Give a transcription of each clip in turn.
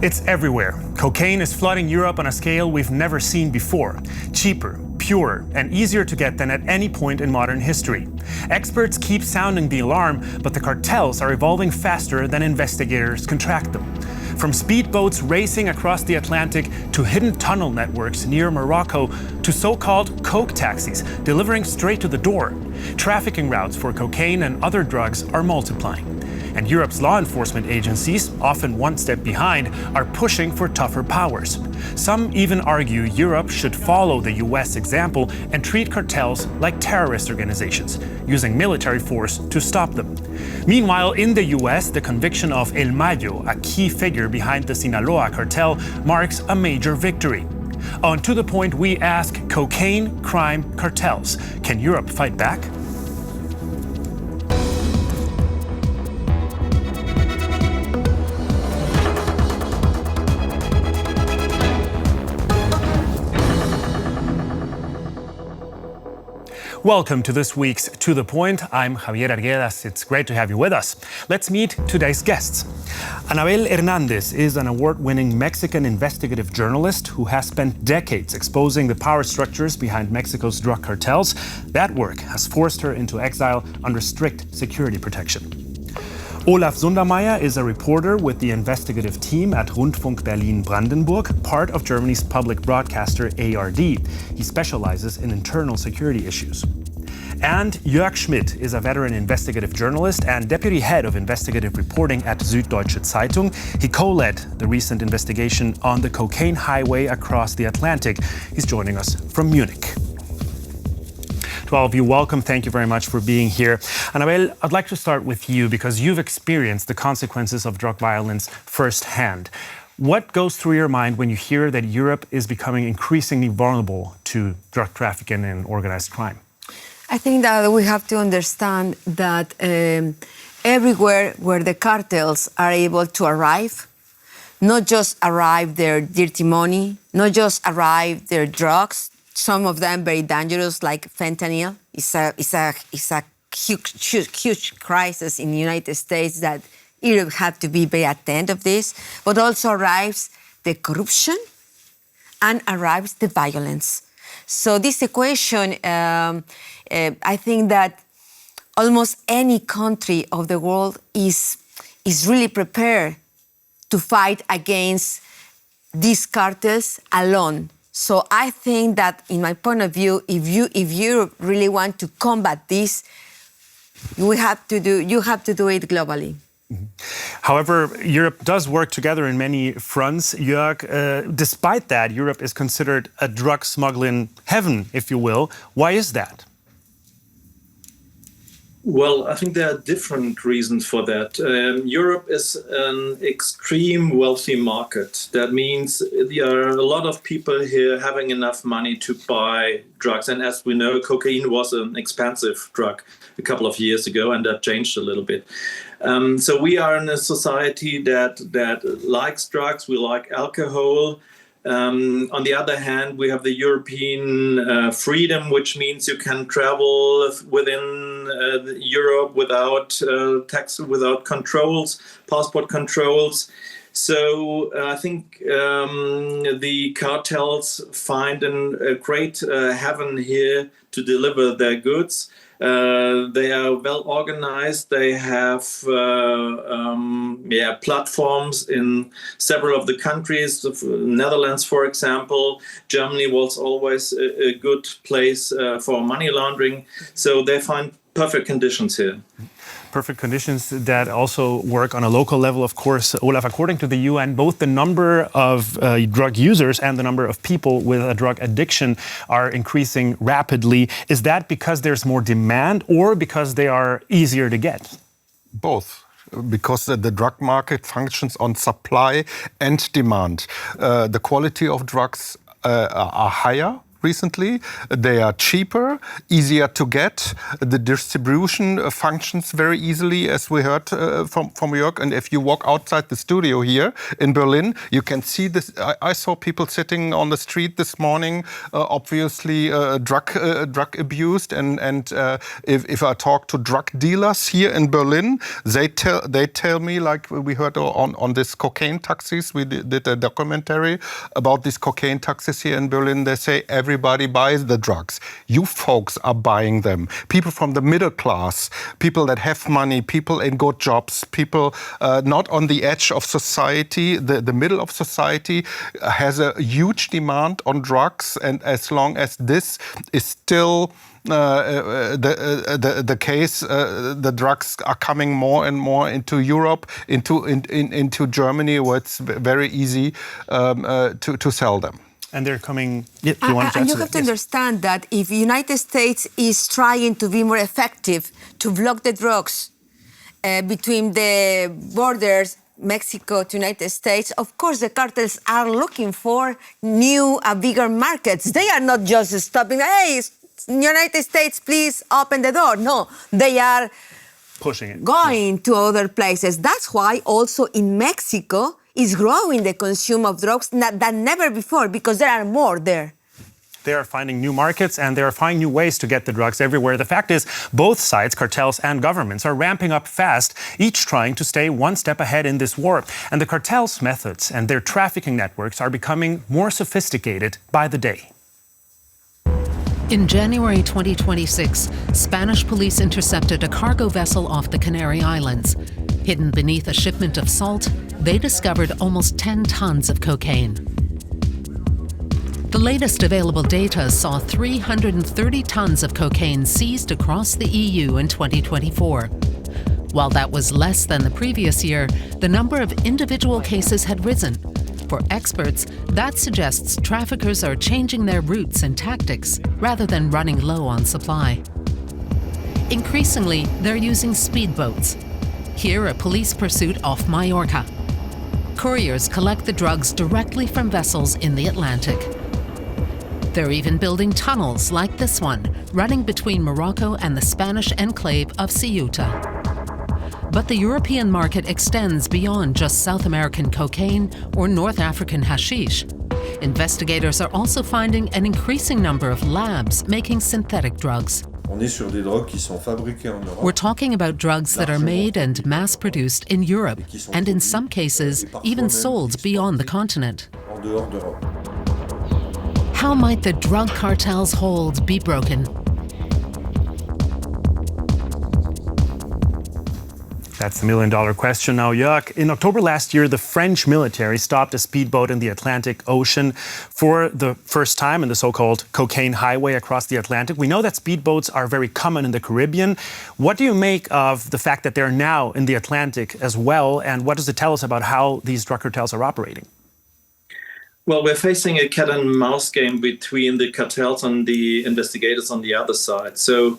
It's everywhere. Cocaine is flooding Europe on a scale we've never seen before. Cheaper, purer, and easier to get than at any point in modern history. Experts keep sounding the alarm, but the cartels are evolving faster than investigators can track them. From speedboats racing across the Atlantic to hidden tunnel networks near Morocco to so-called coke taxis delivering straight to the door, trafficking routes for cocaine and other drugs are multiplying. And Europe's law enforcement agencies, often one step behind, are pushing for tougher powers. Some even argue Europe should follow the US example and treat cartels like terrorist organizations, using military force to stop them. Meanwhile, in the US, the conviction of El Mayo, a key figure behind the Sinaloa cartel, marks a major victory. On To The Point, we ask cocaine, crime, cartels. Can Europe fight back? Welcome to this week's To The Point. I'm Javier Arguedas. It's great to have you with us. Let's meet today's guests. Anabel Hernandez is an award-winning Mexican investigative journalist who has spent decades exposing the power structures behind Mexico's drug cartels. That work has forced her into exile under strict security protection. Olaf Sundermeier is a reporter with the investigative team at Rundfunk Berlin-Brandenburg, part of Germany's public broadcaster ARD. He specializes in internal security issues. And Jörg Schmidt is a veteran investigative journalist and deputy head of investigative reporting at Süddeutsche Zeitung. He co-led the recent investigation on the cocaine highway across the Atlantic. He's joining us from Munich. To all of you, welcome. Thank you very much for being here. Anabel, I'd like to start with you because you've experienced the consequences of drug violence firsthand. What goes through your mind when you hear that Europe is becoming increasingly vulnerable to drug trafficking and organized crime? I think that we have to understand that everywhere where the cartels are able to arrive, not just arrive their dirty money, not just arrive their drugs, some of them very dangerous, like fentanyl. It's a huge crisis in the United States that Europe had to be very attentive of this. But also arrives the corruption and arrives the violence. So this equation, I think that almost any country of the world is really prepared to fight against these cartels alone. So I think that, in my point of view, if Europe really want to combat this, you have to do it globally. Mm-hmm. However, Europe does work together in many fronts. Jörg, despite that, Europe is considered a drug smuggling heaven, if you will. Why is that? Well, I think there are different reasons for that. Europe is an extreme wealthy market. That means there are a lot of people here having enough money to buy drugs. And as we know, cocaine was an expensive drug a couple of years ago, and that changed a little bit. So we are in a society that likes drugs, we like alcohol. On the other hand, we have the European freedom, which means you can travel within Europe without tax, without controls, passport controls. So I think the cartels find a great heaven here to deliver their goods. They are well organized. They have platforms in several of the countries. The Netherlands, for example. Germany was always a good place for money laundering. So they find perfect conditions here. Perfect conditions that also work on a local level, of course. Olaf, according to the UN, both the number of drug users and the number of people with a drug addiction are increasing rapidly. Is that because there's more demand or because they are easier to get? Both. Because the drug market functions on supply and demand. The quality of drugs are higher recently. They are cheaper, easier to get. The distribution functions very easily, as we heard from Jörg. And if you walk outside the studio here in Berlin, you can see this. I saw people sitting on the street this morning, obviously drug abused. And if I talk to drug dealers here in Berlin, they tell me, like we heard on this cocaine taxis, we did a documentary about these cocaine taxis here in Berlin. They say everybody buys the drugs. You folks are buying them. People from the middle class, people that have money, people in good jobs, people not on the edge of society, the middle of society has a huge demand on drugs. And as long as this is still the case, the drugs are coming more and more into Europe, into Germany, where it's very easy to sell them. And they're coming. Yeah, you want to and you have to understand that if the United States is trying to be more effective to block the drugs between the borders, Mexico to United States, of course the cartels are looking for new, bigger markets. They are not just stopping, hey, United States, please open the door. No, they are pushing it, going to other places. That's why also in Mexico is growing the consumption of drugs than never before, because there are more there. They are finding new markets and they are finding new ways to get the drugs everywhere. The fact is, both sides, cartels and governments, are ramping up fast, each trying to stay one step ahead in this war. And the cartels' methods and their trafficking networks are becoming more sophisticated by the day. In January 2026, Spanish police intercepted a cargo vessel off the Canary Islands. Hidden beneath a shipment of salt, they discovered almost 10 tons of cocaine. The latest available data saw 330 tons of cocaine seized across the EU in 2024. While that was less than the previous year, the number of individual cases had risen. For experts, that suggests traffickers are changing their routes and tactics rather than running low on supply. Increasingly, they're using speedboats. Here, a police pursuit off Mallorca. Couriers collect the drugs directly from vessels in the Atlantic. They're even building tunnels like this one, running between Morocco and the Spanish enclave of Ceuta. But the European market extends beyond just South American cocaine or North African hashish. Investigators are also finding an increasing number of labs making synthetic drugs. We're talking about drugs that are made and mass-produced in Europe, and in some cases, even sold beyond the continent. How might the drug cartel's hold be broken? That's the million-dollar question now, Jörg. In October last year, the French military stopped a speedboat in the Atlantic Ocean for the first time in the so-called cocaine highway across the Atlantic. We know that speedboats are very common in the Caribbean. What do you make of the fact that they're now in the Atlantic as well, and what does it tell us about how these drug cartels are operating? Well, we're facing a cat and mouse game between the cartels and the investigators on the other side. So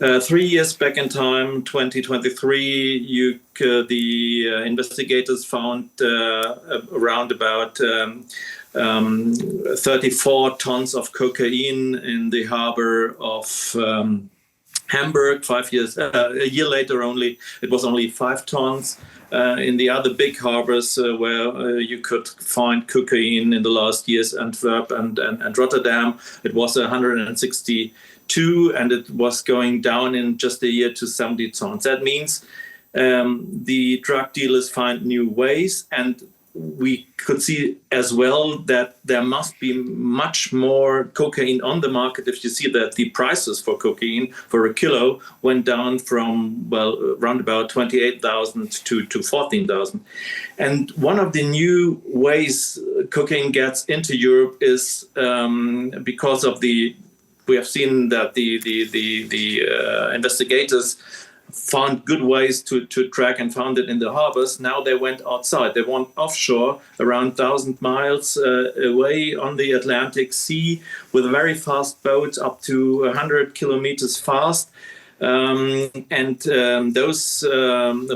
3 years back in time, 2023, the investigators found around about 34 tons of cocaine in the harbor of Hamburg. A year later only, it was only 5 tons. In the other big harbors where you could find cocaine in the last years, Antwerp and Rotterdam, it was 162, and it was going down in just a year to 70 tons. That means the drug dealers find new ways, and we could see as well that there must be much more cocaine on the market. If you see that the prices for cocaine for a kilo went down from, well, around about 28,000 to 14,000. And one of the new ways cocaine gets into Europe is because of we have seen that the investigators found good ways to track and found it in the harbors. Now they went outside. They went offshore, around 1,000 miles away on the Atlantic Sea, with very fast boats, up to 100 kilometers fast. Those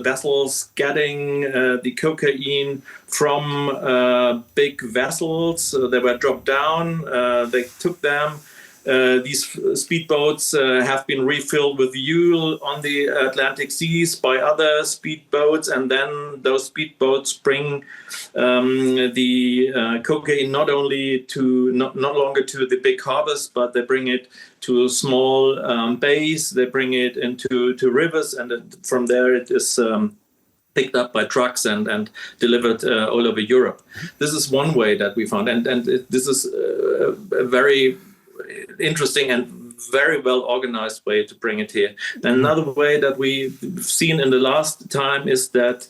vessels getting the cocaine from big vessels, they were dropped down, they took them. These speedboats have been refilled with fuel on the Atlantic seas by other speedboats, and then those speedboats bring the cocaine not longer to the big harbors, but they bring it to small bays. They bring it into rivers, and from there it is picked up by trucks and delivered all over Europe. This is one way that we found, and this is a very interesting and very well organized way to bring it here. Another way that we've seen in the last time is that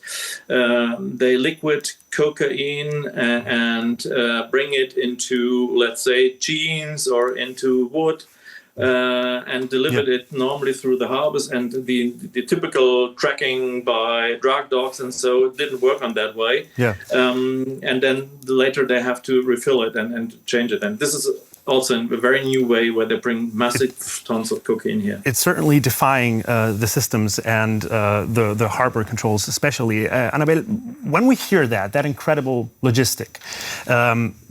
they liquid cocaine and bring it into, let's say, jeans or into wood. And delivered it normally through the harbors, and the typical tracking by drug dogs and so it didn't work on that way. And then later they have to refill it and change it. And this is also a very new way where they bring massive tons of cocaine here. It's certainly defying the systems and the harbor controls especially. Annabelle, when we hear that incredible logistic,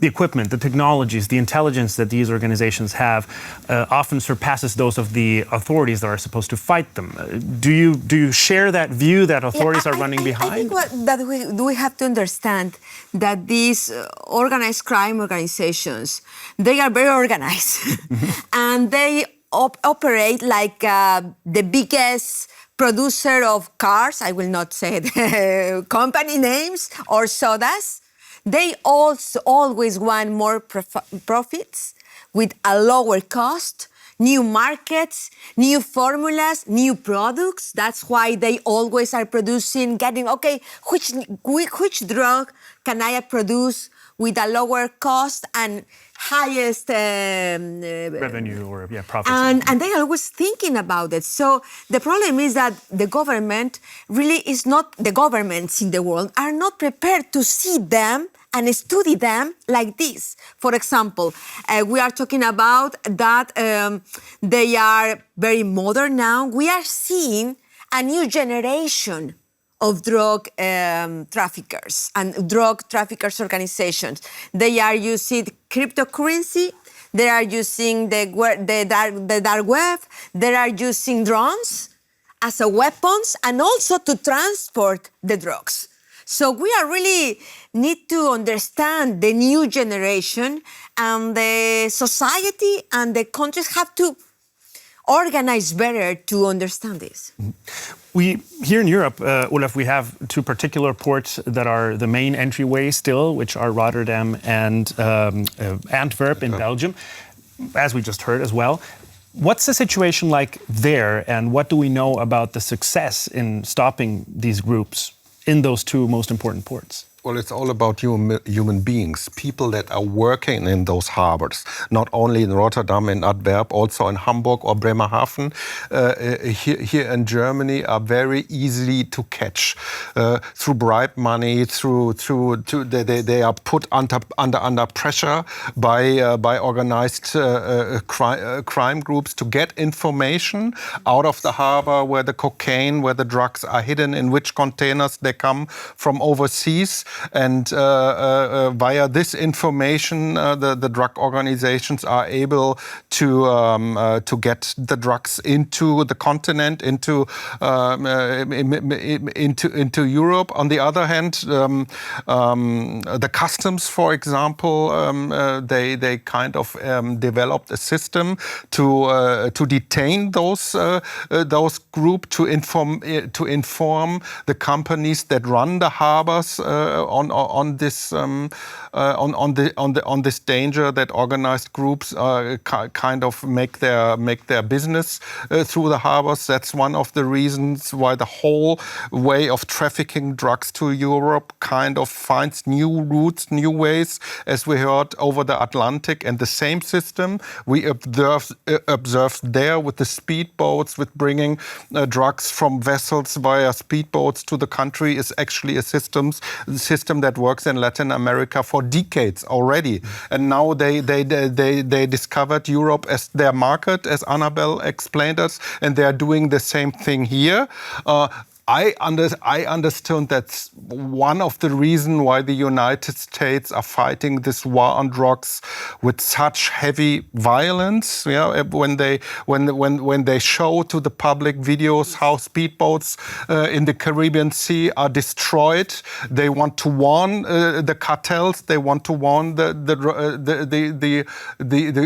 the equipment, the technologies, the intelligence that these organizations have often surpasses those of the authorities that are supposed to fight them. Do you share that view that authorities are running behind? I think that we have to understand that these organized crime organizations, they are very organized and they operate like the biggest producer of cars. I will not say the company names or sodas. They also always want more profits with a lower cost, new markets, new formulas, new products. That's why they always are producing, which drug can I produce with a lower cost and highest revenue or profits. And they are always thinking about it. So the problem is that the government really is not, the governments in the world are not prepared to see them and study them like this. For example, we are talking about that they are very modern now. We are seeing a new generation of drug traffickers and drug traffickers organizations. They are using cryptocurrency, they are using the dark web, they are using drones as a weapons and also to transport the drugs. So we are really need to understand the new generation, and the society and the countries have to organize better to understand this. We here in Europe, Olaf, we have two particular ports that are the main entryway still, which are Rotterdam and Antwerp in Belgium, as we just heard as well. What's the situation like there, and what do we know about the success in stopping these groups in those two most important ports? Well, it's all about human beings, people that are working in those harbors, not only in Rotterdam and Antwerp, also in Hamburg or Bremerhaven, here in Germany, are very easily to catch through bribe money. They are put under pressure by organized crime groups to get information out of the harbor where the cocaine, where the drugs are hidden, in which containers they come from overseas. And via this information, the drug organizations are able to get the drugs into the continent, into Europe. On the other hand, the customs, for example, they kind of developed a system to detain those groups, to inform the companies that run the harbors on this danger that organized groups kind of make their business through the harbors. That's one of the reasons why the whole way of trafficking drugs to Europe kind of finds new routes, new ways, as we heard, over the Atlantic. And the same system we observed there with the speedboats, with bringing drugs from vessels via speedboats to the country, is actually a system system that works in Latin America for decades already. And now they discovered Europe as their market, as Annabelle explained us, and they are doing the same thing here. I understand that's one of the reasons why the United States are fighting this war on drugs with such heavy violence. Yeah, when they show to the public videos how speedboats in the Caribbean Sea are destroyed, they want to warn the cartels. They want to warn the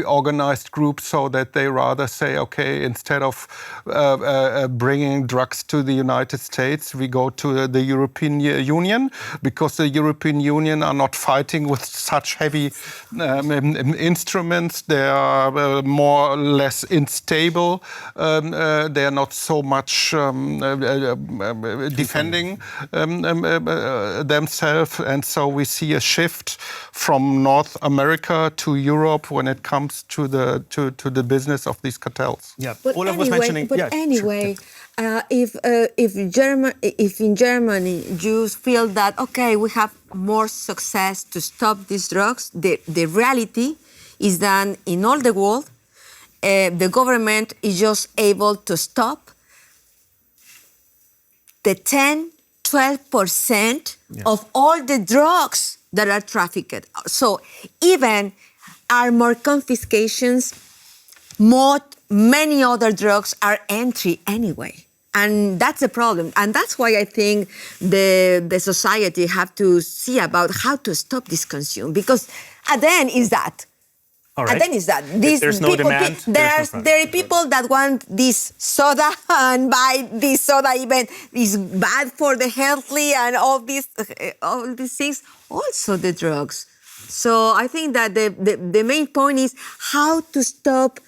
organized groups, so that they rather say, okay, instead of bringing drugs to the United States, we go to the European Union, because the European Union are not fighting with such heavy instruments. They are more or less unstable. They are not so much defending themselves. And so we see a shift from North America to Europe when it comes to the business of these cartels. Yeah, But Olaf anyway, was mentioning. But yeah, anyway, sure. if in Germany you feel that okay, we have more success to stop these drugs, the reality is that in all the world, the government is just able to stop the 10-12% of all the drugs that are trafficked. So even are more confiscations, many other drugs are entry anyway. And that's the problem. And that's why I think the society have to see about how to stop this consume. Because at the end is that. All right. And then is that If there's no demand, there are people that want this soda and buy this soda, even is bad for the healthy and all these things. Also the drugs. So I think that the main point is how to stop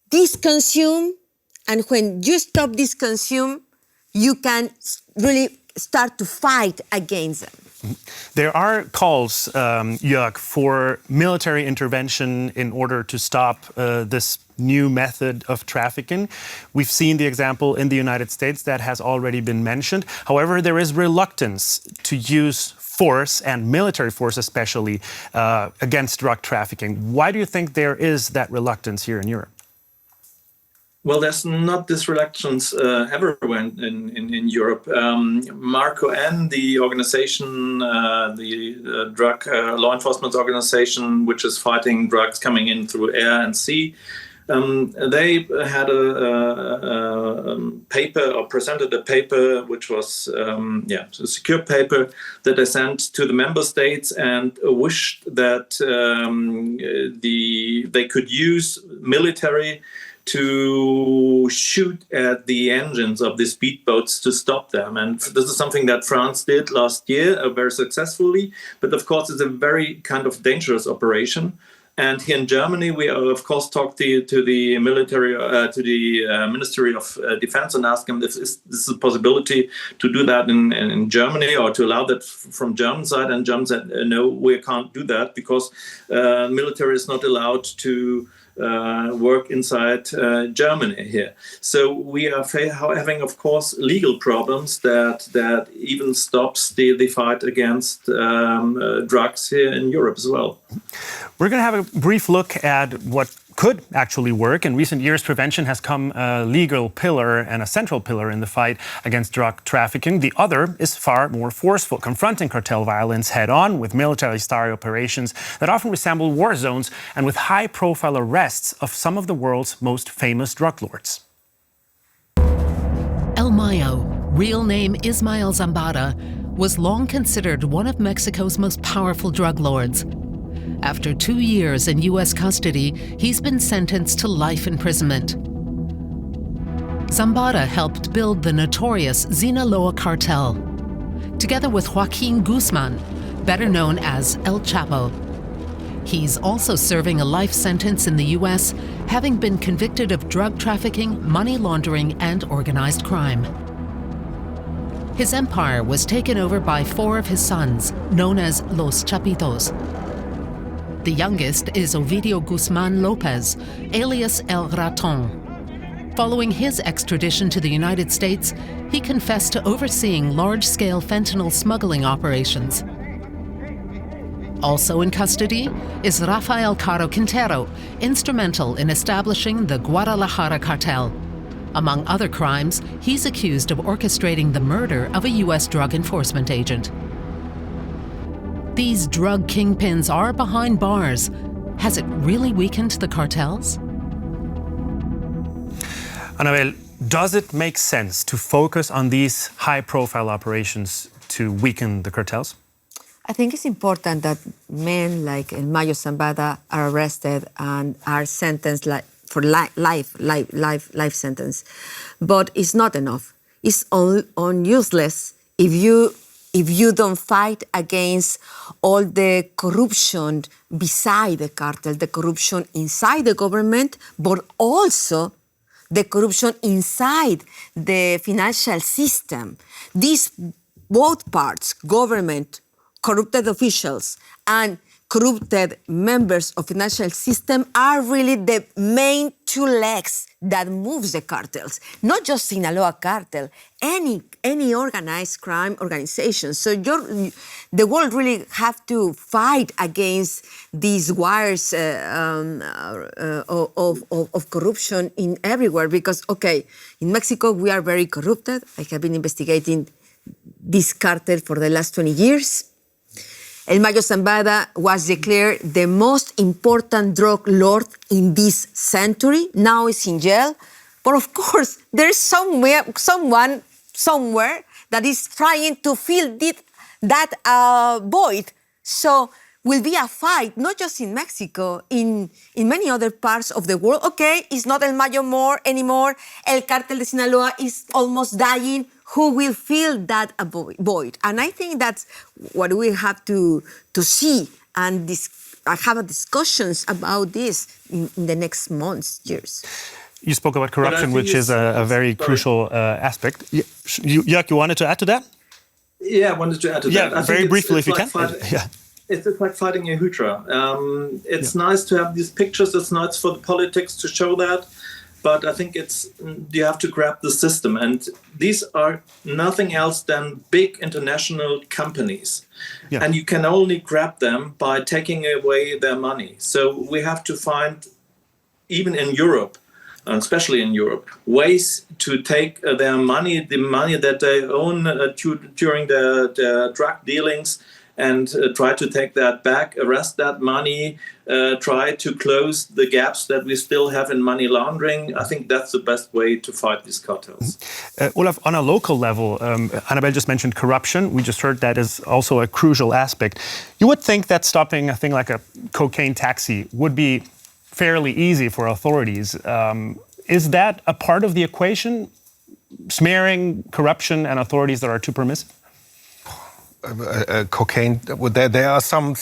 this consume. And when you stop this consume, you can really start to fight against them. There are calls, Jörg, for military intervention in order to stop this new method of trafficking. We've seen the example in the United States that has already been mentioned. However, there is reluctance to use force, and military force especially, against drug trafficking. Why do you think there is that reluctance here in Europe? Well, there's not this reluctance everywhere in Europe. Marco N, the organization, the drug law enforcement organization, which is fighting drugs coming in through air and sea, they had a paper, or presented a paper, which was a secure paper that they sent to the member states, and wished that they could use military to shoot at the engines of the speedboats to stop them. And this is something that France did last year very successfully. But of course, it's a very kind of dangerous operation. And here in Germany, we of course talked to the military, to the Ministry of Defense, and asked them if this is a possibility to do that in Germany, or to allow that from German side. And Germans said, no, we can't do that, because military is not allowed to work inside Germany here. So we are having, of course, legal problems that even stops the fight against drugs here in Europe as well. We're going to have a brief look at what could actually work. In recent years, prevention has come a legal pillar and a central pillar in the fight against drug trafficking. The other is far more forceful, confronting cartel violence head-on with military-style operations that often resemble war zones, and with high-profile arrests of some of the world's most famous drug lords. El Mayo, real name Ismael Zambada, was long considered one of Mexico's most powerful drug lords. After 2 years in U.S. custody, he's been sentenced to life imprisonment. Zambada helped build the notorious Sinaloa cartel, together with Joaquin Guzman, better known as El Chapo. He's also serving a life sentence in the U.S., having been convicted of drug trafficking, money laundering, and organized crime. His empire was taken over by 4 of his sons, known as Los Chapitos. The youngest is Ovidio Guzman Lopez, alias El Raton. Following his extradition to the United States, he confessed to overseeing large-scale fentanyl smuggling operations. Also in custody is Rafael Caro Quintero, instrumental in establishing the Guadalajara cartel. Among other crimes, he's accused of orchestrating the murder of a U.S. drug enforcement agent. These drug kingpins are behind bars. Has it really weakened the cartels? Anabel, does it make sense to focus on these high-profile operations to weaken the cartels? I think it's important that men like El Mayo Zambada are arrested and are sentenced for life sentence. But it's not enough. It's useless if you don't fight against all the corruption beside the cartel, the corruption inside the government, but also the corruption inside the financial system. These both parts, government, corrupted officials, and corrupted members of financial system are really the main two legs that moves the cartels. Not just Sinaloa cartel, any organized crime organization. So the world really have to fight against these wires of corruption in everywhere. Because, okay, in Mexico we are very corrupted. I have been investigating this cartel for the last 20 years. El Mayo Zambada was declared the most important drug lord in this century. Now he's in jail. But of course, there's someone somewhere that is trying to fill that void. So will be a fight, not just in Mexico, in many other parts of the world. Okay, it's not El Mayo anymore. El Cartel de Sinaloa is almost dying. Who will fill that void? And I think that's what we have to see and have discussions about this in the next months, years. You spoke about corruption, which is a very crucial aspect. Jörg, you wanted to add to that? Yeah, I wanted to add to that. Yeah, very briefly if you can. It's like fighting a hydra. It's nice to have these pictures. It's nice for the politics to show that. But I think you have to grab the system. And these are nothing else than big international companies. Yeah. And you can only grab them by taking away their money. So we have to find, even in Europe, especially in Europe, ways to take their money, the money that they own during the drug dealings, and try to take that back, arrest that money, try to close the gaps that we still have in money laundering. I think that's the best way to fight these cartels. Olaf, on a local level, Anabel just mentioned corruption. We just heard that is also a crucial aspect. You would think that stopping a thing like a cocaine taxi would be fairly easy for authorities. Is that a part of the equation, smearing corruption and authorities that are too permissive? Cocaine. There are some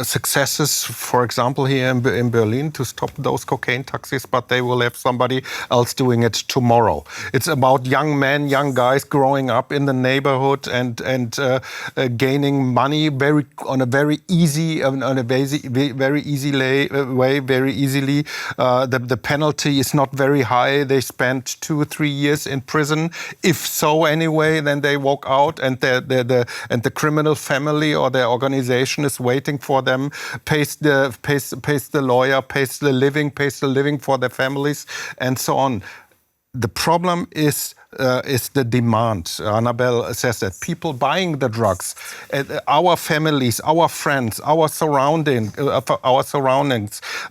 successes, for example, here in Berlin to stop those cocaine taxis, but they will have somebody else doing it tomorrow. It's about young men, young guys growing up in the neighborhood and gaining money very easily. The penalty is not very high. They spend 2 or 3 years in prison. If so, anyway, then they walk out, and the criminal family or their organization is waiting for them, pays the lawyer, pays the living for their families, and so on. The problem is the demand. Anabel says that people buying the drugs, our families, our friends, our surroundings,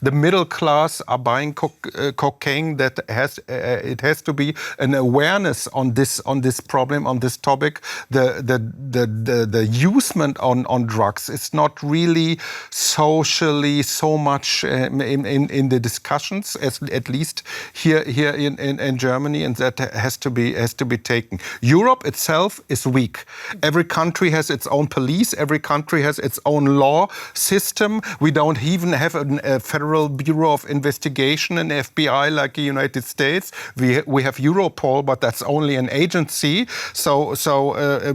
the middle class are buying cocaine. That it has to be an awareness on this problem, on this topic. The usement on drugs is not really socially so much in the discussions, at least here in Germany, and that has to be taken. Europe itself is weak. Every country has its own police. Every country has its own law system. We don't even have a Federal Bureau of Investigation, an FBI like the United States. We have Europol, but that's only an agency. So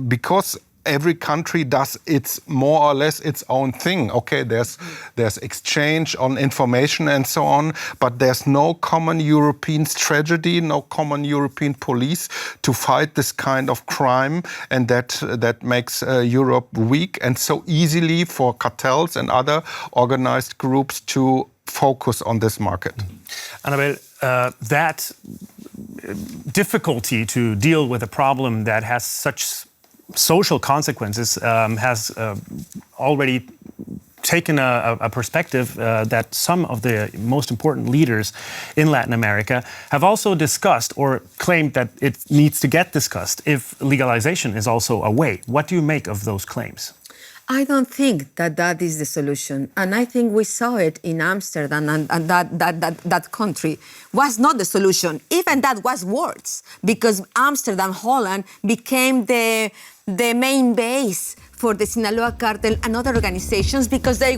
because every country does its more or less its own thing. Okay, there's exchange on information and so on, but there's no common European strategy, no common European police to fight this kind of crime, and that makes Europe weak and so easily for cartels and other organized groups to focus on this market. Annabel, that difficulty to deal with a problem that has such social consequences has already taken a perspective that some of the most important leaders in Latin America have also discussed or claimed that it needs to get discussed if legalization is also a way. What do you make of those claims? I don't think that is the solution. And I think we saw it in Amsterdam, and that country was not the solution. Even that was worse, because Amsterdam, Holland, became the main base for the Sinaloa cartel and other organizations, because they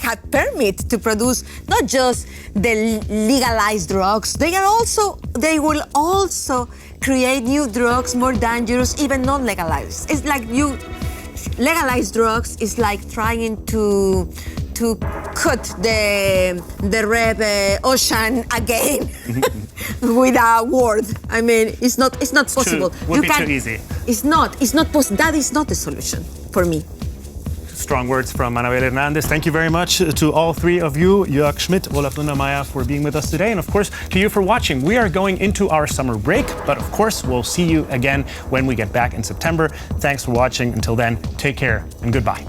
had permit to produce not just the legalized drugs, they will also create new drugs, more dangerous, even non-legalized. It's like legalized drugs is like trying to cut the red ocean again with a word. I mean, it's not possible. Would be too easy. It's not possible. That is not the solution for me. Strong words from Annabel Hernandez. Thank you very much to all three of you, Jörg Schmidt, Olaf Lundermeier, for being with us today. And of course, to you for watching. We are going into our summer break, but of course, we'll see you again when we get back in September. Thanks for watching. Until then, take care and goodbye.